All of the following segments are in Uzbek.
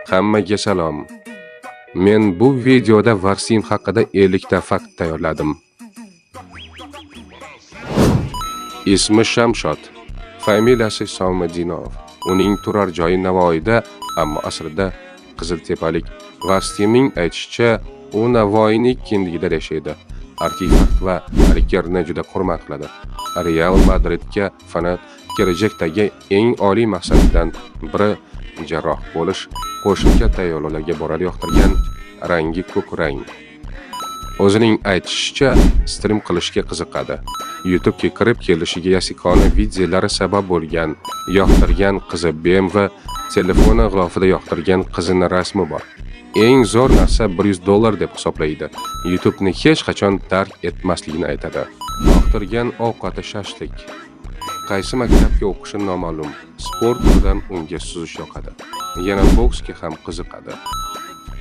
Hammaga salom. Men bu videoda Varsim haqida 50 ta fakt tayyorladim. Ismi Shamshod, familiyasi Somadinov. Uning turar joyi Navoiyda, ammo aslida Qiziltepalik. Varsimning aytishicha, u Navoiyning kindigida yashaydi. Artifakt va Rikerni juda hurmat qiladi. Real Madridga fanat, kelajakdagi eng oliy maqsaddan biri jarroh bo'lish. Qo'shimcha tayyorlovlarga boradi yoqtirgan rangi ko'k rang. O'zining aytishicha, stream qilishga qiziqadi. YouTube'ga kirib kelishiga yasikona videolari sabab bo'lgan. Yoqtirgan qizi BMW, telefoni g'ilofida yoqtirgan qizining rasmi bor. Eng zo'r narsa $100 deb hisoblaydi. YouTube'ni hech qachon tark etmasligini aytadi. Yoqtirgan ovqati shashlik. Qaysi maktabga o'qishi noma'lum. Sport turidan unga suzish yoqadi. Yana boksga ham qiziqadi.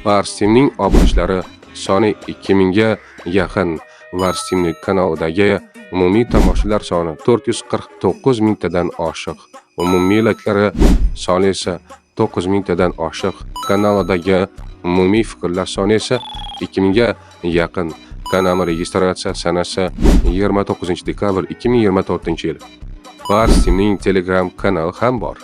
Varsimning obunachilari soni 2000 ga yaqin. Varsimning kanalidagi umumiy tomoshalar soni 449 mingtadan oshiq. Umumiy layklar soni esa 9000 tadan oshiq. Kanalidagi umumiy fikrlar soni esa 2000 ga yaqin. Kanal registratsiya sanasi 29 dekabr 2024-yil. Varsimning Telegram kanali ham bor.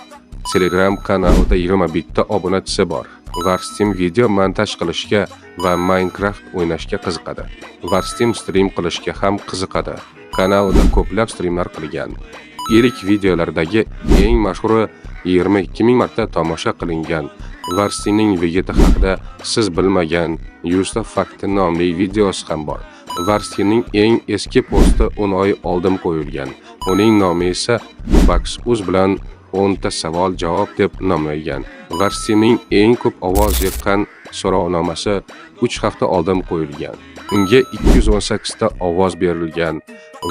Telegram kanalida 21 ta obunachisi bor. Varsim video montaj qilishga va Minecraft o'ynashga qiziqadi. Varsim stream qilishga ham qiziqadi. Kanalida ko'plab streamlar qilgan. Ilk videolardagi eng mashhuri 22 ming marta tomosha qilingan. Varsimning Vegeta haqida siz bilmagan 100 ta fakt nomli videosi ham bor. Varsimning eng eski posti 10 oy oldin qo'yilgan. Uning nomi esa Box.uz bilan 10 ta savol-javob deb nomlangan. Varsimning eng ko'p ovoz yiqqan so'rovnomasi 3 hafta oldin qo'yilgan. Unga 218 ta ovoz berilgan.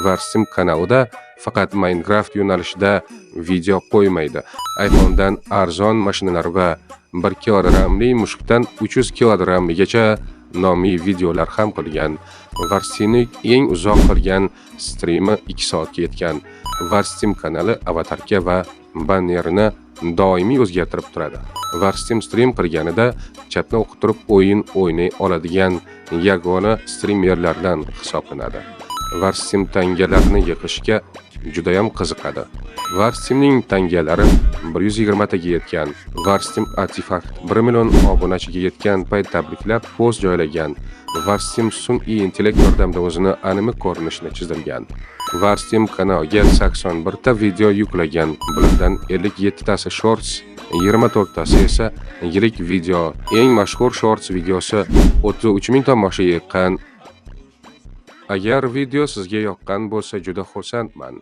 Varsim kanalida faqat Minecraft yo'nalishida video qo'ymaydi. iPhone'dan arzon mashinalar va 1 kilogramli mushukdan 300 kilogramgacha nomli videolar ham qilgan. Varsimning eng uzoq qilgan streami 2 soatga yetgan. Varsim kanali avatarka va bannerni doimiy o'zgartirib turadi. Varsim stream qilganida chatni o'qib turib o'yin o'ynay oladigan yagona streamerlardan hisoblanadi. Varsim tangalarni yig'ishga juda ham qiziqadi. Varsimning tangalari 120 taga yetgan. Varsim artifakt 1 million obunachiga yetgan payt tabriklab post joylagan. Varsim sun'iy intellekt yordamida o'zini anime ko'rinishini chizdirgan. Varsim kanaliga 81 ta video yuklagan. Bulardan 57 tasi shorts, 24 tasi esa yirik video. Eng mashhur shorts videosi 33 ming tomosha yiqqan. Agar video sizga yoqqan bo'lsa, juda xursandman.